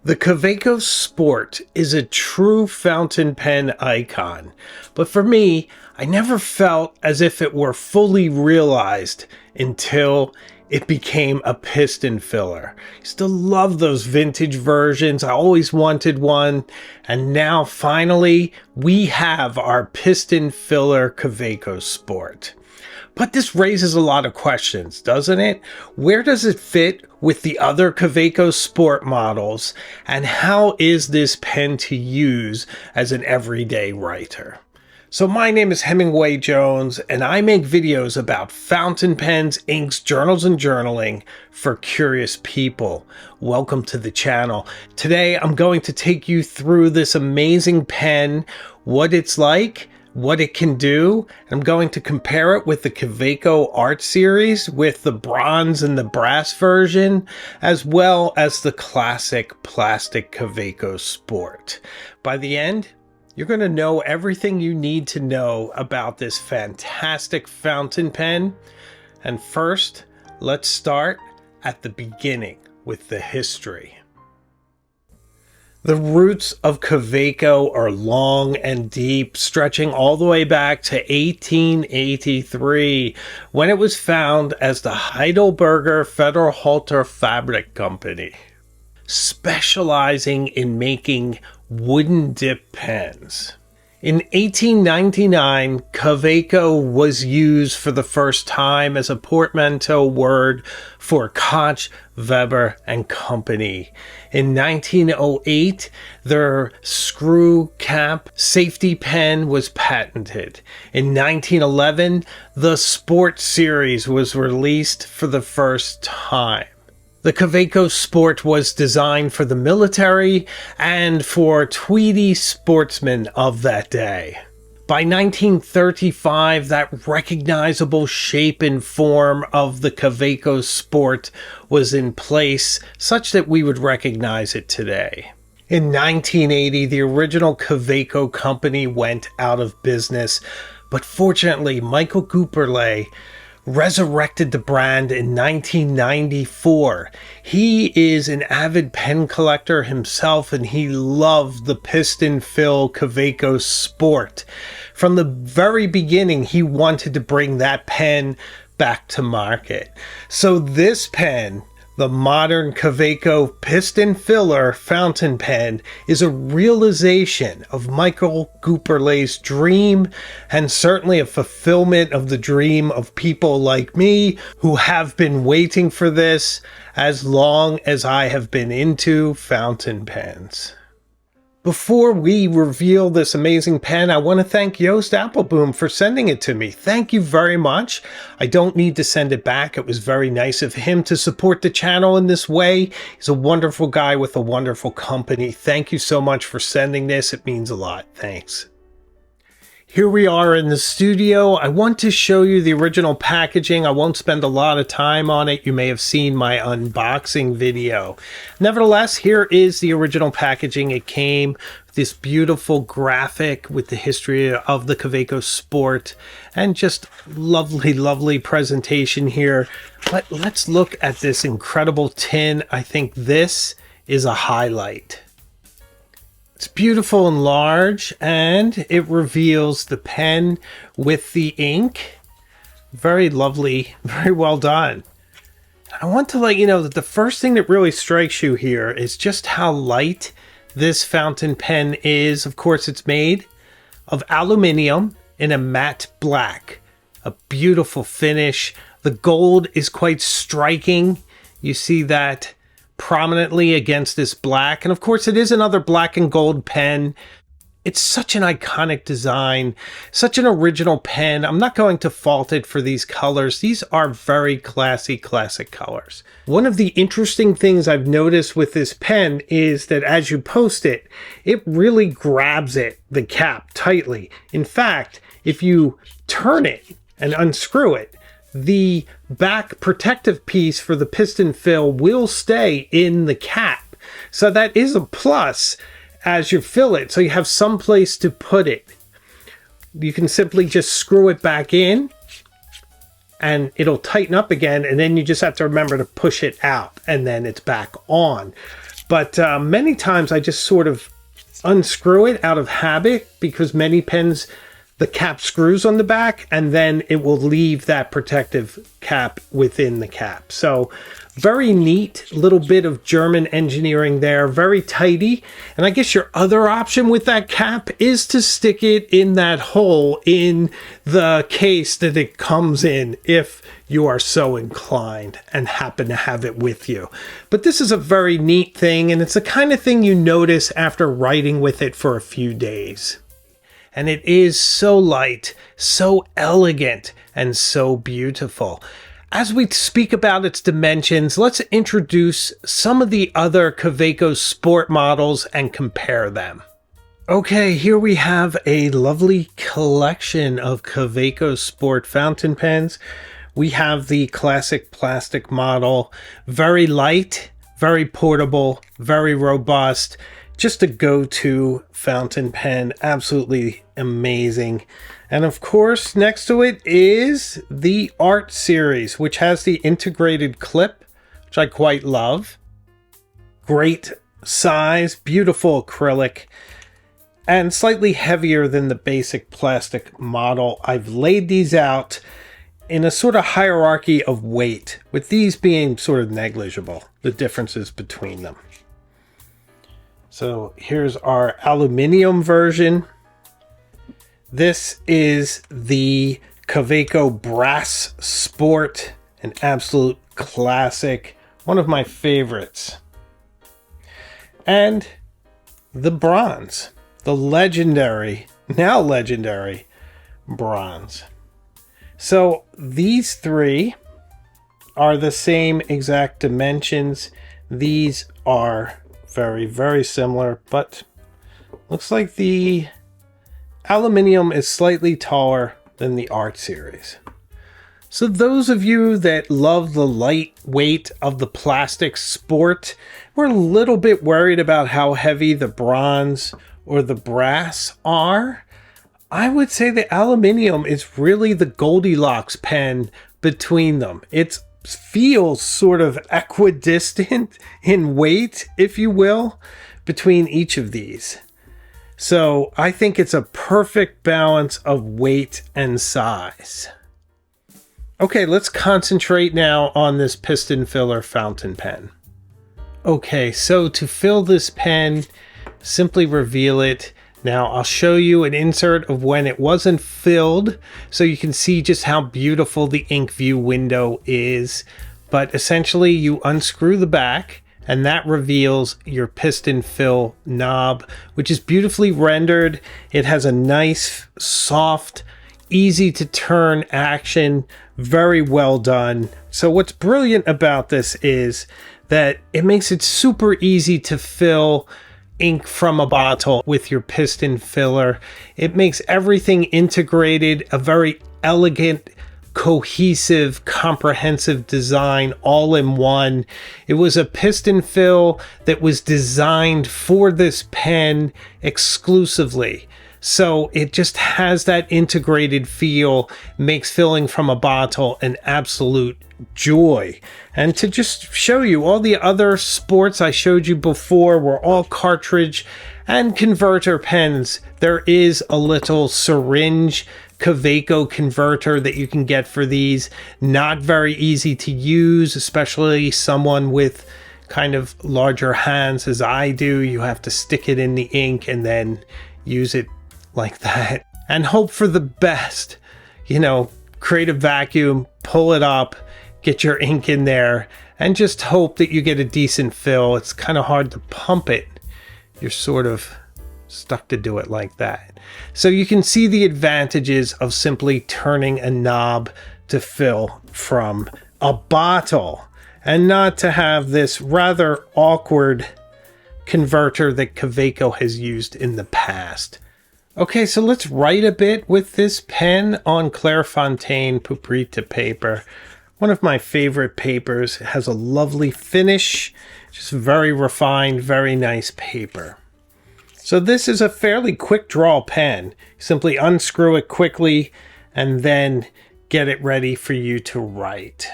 The Kaweco Sport is a true fountain pen icon, but for me, I never felt as if it were fully realized until it became a piston filler. I still love those vintage versions. I always wanted one, and now finally we have our piston filler Kaweco Sport. But this raises a lot of questions, doesn't it? Where does it fit with the other Kaweco Sport models, and how is this pen to use as an everyday writer? So my name is Hemingway Jones, and I make videos about fountain pens, inks, journals, and journaling for curious people. Welcome to the channel. Today I'm going to take you through this amazing pen, what it's like, what it can do. I'm going to compare it with the Kaweco Art Series with the bronze and the brass version, as well as the classic plastic Kaweco Sport. By the end, you're going to know everything you need to know about this fantastic fountain pen. And first, let's start at the beginning with the history. The roots of Kaweco are long and deep, stretching all the way back to 1883, when it was found as the Heidelberger Federhalter Fabric Company, specializing in making wooden dip pens. In 1899, Kaweco was used for the first time as a portmanteau word for Koch, Weber and Company. In 1908, their screw cap safety pen was patented. In 1911, the Sport Series was released for the first time. The Kaweco Sport was designed for the military and for tweedy sportsmen of that day. By 1935, that recognizable shape and form of the Kaweco Sport was in place, such that we would recognize it today. In 1980, the original Kaweco company went out of business, but fortunately, Michael Gooperle resurrected the brand in 1994. He is an avid pen collector himself, and he loved the piston fill Kaweco Sport. From the very beginning, he wanted to bring that pen back to market. So this pen, the modern Kaweco piston filler fountain pen, is a realization of Michael Gooperle's dream, and certainly a fulfillment of the dream of people like me who have been waiting for this as long as I have been into fountain pens. Before we reveal this amazing pen, I want to thank Joost Appelboom for sending it to me. Thank you very much. I don't need to send it back. It was very nice of him to support the channel in this way. He's a wonderful guy with a wonderful company. Thank you so much for sending this. It means a lot. Thanks. Here we are in the studio. I want to show you the original packaging. I won't spend a lot of time on it. You may have seen my unboxing video. Nevertheless, here is the original packaging. It came with this beautiful graphic with the history of the Kaweco Sport, and just lovely, lovely presentation here. But let's look at this incredible tin. I think this is a highlight. It's beautiful and large, and it reveals the pen with the ink. Very lovely, very well done. I want to let you know that the first thing that really strikes you here is just how light this fountain pen is. Of course, it's made of aluminum in a matte black. A beautiful finish. The gold is quite striking. You see that prominently against this black, and of course it is another black and gold pen. It's such an iconic design, such an original pen. I'm not going to fault it for these colors. These are very classy, classic colors. One of the interesting things I've noticed with this pen is that as you post it, it really grabs it, the cap, tightly. In fact, if you turn it and unscrew it, the back protective piece for the piston fill will stay in the cap. So that is a plus as you fill it. So you have some place to put it. You can simply just screw it back in and it'll tighten up again. And then you just have to remember to push it out, and then it's back on. but many times I just sort of unscrew it out of habit, because many pens, the cap screws on the back and then it will leave that protective cap within the cap. So very neat little bit of German engineering there, very tidy. And I guess your other option with that cap is to stick it in that hole in the case that it comes in, if you are so inclined and happen to have it with you. But this is a very neat thing, and it's the kind of thing you notice after writing with it for a few days. And it is so light, so elegant, and so beautiful. As we speak about its dimensions, let's introduce some of the other Kaweco Sport models and compare them. Okay, here we have a lovely collection of Kaweco Sport fountain pens. We have the classic plastic model, very light, very portable, very robust, just a go-to fountain pen, absolutely amazing. And of course, next to it is the Art series, which has the integrated clip, which I quite love. Great size, beautiful acrylic, and slightly heavier than the basic plastic model. I've laid these out in a sort of hierarchy of weight, with these being sort of negligible, the differences between them. So here's our aluminum version. This is the Kaweco Brass Sport, an absolute classic, one of my favorites. And the bronze, the legendary, now legendary bronze. So these three are the same exact dimensions. These are very, very similar, but looks like the aluminum is slightly taller than the Art series. So those of you that love the lightweight of the plastic Sport, we're a little bit worried about how heavy the bronze or the brass are. I would say the aluminum is really the Goldilocks pen between them. It feels sort of equidistant in weight, if you will, between each of these. So I think it's a perfect balance of weight and size. Okay, let's concentrate now on this piston filler fountain pen. Okay, so to fill this pen, simply reveal it. Now I'll show you an insert of when it wasn't filled, so you can see just how beautiful the ink view window is. But essentially you unscrew the back, and that reveals your piston fill knob, which is beautifully rendered. It has a nice, soft, easy to turn action, very well done. So what's brilliant about this is that it makes it super easy to fill ink from a bottle with your piston filler. It makes everything integrated, a very elegant, cohesive, comprehensive design all in one. It was a piston fill that was designed for this pen exclusively. So it just has that integrated feel, makes filling from a bottle an absolute joy. And to just show you, all the other sports I showed you before were all cartridge and converter pens. There is a little syringe Kaweco converter that you can get for these. Not very easy to use, especially someone with kind of larger hands as I do. You have to stick it in the ink and then use it like that and hope for the best. You know, create a vacuum, pull it up, get your ink in there, and just hope that you get a decent fill. It's kind of hard to pump it. You're sort of stuck to do it like that. So you can see the advantages of simply turning a knob to fill from a bottle, and not to have this rather awkward converter that Kaweco has used in the past. Okay, so let's write a bit with this pen on Clairefontaine Puprita paper. One of my favorite papers. It has a lovely finish, just very refined, very nice paper. So this is a fairly quick draw pen. Simply unscrew it quickly and then get it ready for you to write.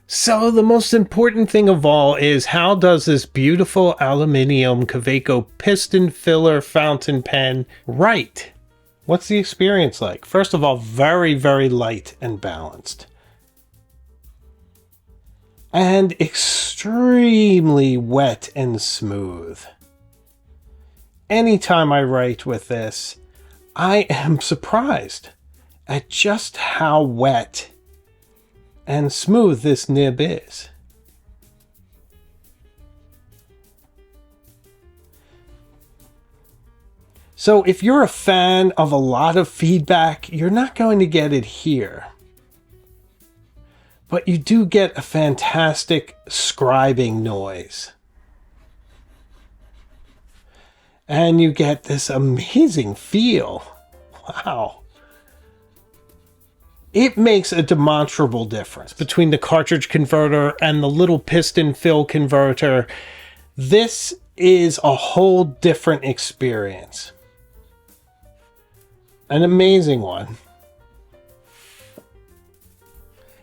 So the most important thing of all is, how does this beautiful aluminum Kaweco piston filler fountain pen write? What's the experience like? First of all, very, very light and balanced. And extremely wet and smooth. Anytime I write with this, I am surprised at just how wet and smooth this nib is. So if you're a fan of a lot of feedback, you're not going to get it here. But you do get a fantastic scribing noise. And you get this amazing feel. Wow. It makes a demonstrable difference between the cartridge converter and the little piston fill converter. This is a whole different experience. An amazing one.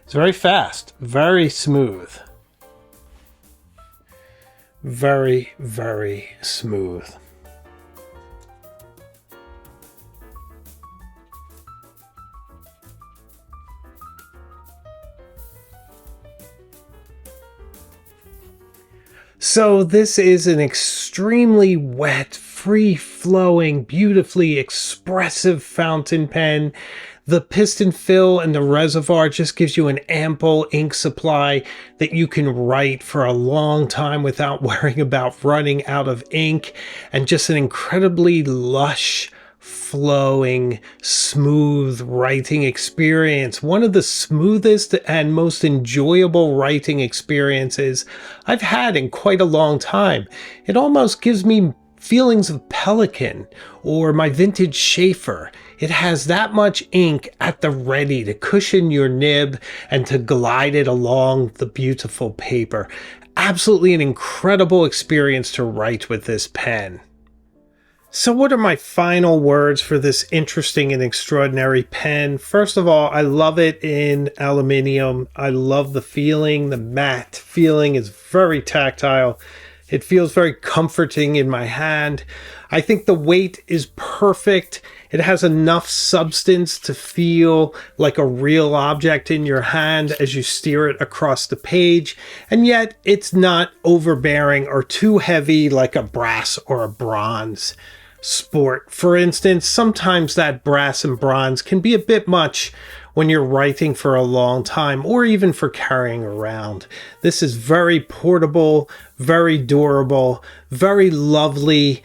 It's very fast, very smooth. Very, very smooth. So this is an extremely wet, free-flowing, beautifully expressive fountain pen. The piston fill and the reservoir just gives you an ample ink supply that you can write for a long time without worrying about running out of ink, and just an incredibly lush, flowing, smooth writing experience. One of the smoothest and most enjoyable writing experiences I've had in quite a long time. It almost gives me feelings of Pelican or my vintage Schaefer. It has that much ink at the ready to cushion your nib and to glide it along the beautiful paper. Absolutely an incredible experience to write with this pen. So what are my final words for this interesting and extraordinary pen? First of all, I love it in aluminum. I love the feeling. The matte feeling is very tactile. It feels very comforting in my hand. I think the weight is perfect. It has enough substance to feel like a real object in your hand as you steer it across the page, and yet it's not overbearing or too heavy like a brass or a bronze sport. For instance, sometimes that brass and bronze can be a bit much when you're writing for a long time, or even for carrying around. This is very portable, very durable, very lovely,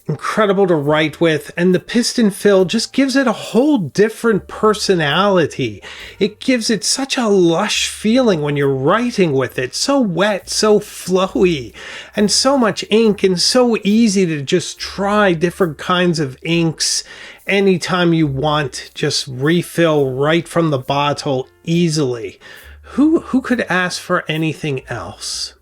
incredible to write with, and the piston fill just gives it a whole different personality. It gives it such a lush feeling when you're writing with it. So wet, so flowy, and so much ink, and so easy to just try different kinds of inks anytime you want. Just refill right from the bottle easily. Who could ask for anything else?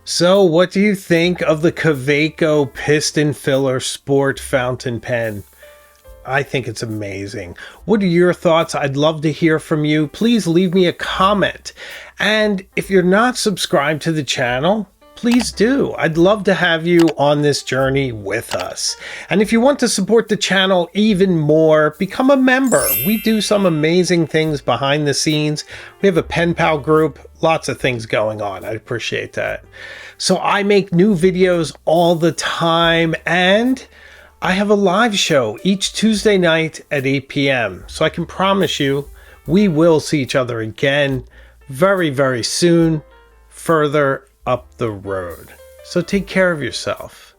So what do you think of the Kaweco Piston Filler Sport Fountain Pen? I think it's amazing. What are your thoughts? I'd love to hear from you. Please leave me a comment. And if you're not subscribed to the channel, please do. I'd love to have you on this journey with us. And if you want to support the channel even more, become a member. We do some amazing things behind the scenes. We have a pen pal group, lots of things going on. I appreciate that. So I make new videos all the time, and I have a live show each Tuesday night at 8 p.m. So I can promise you we will see each other again very, very soon, further up the road. So take care of yourself.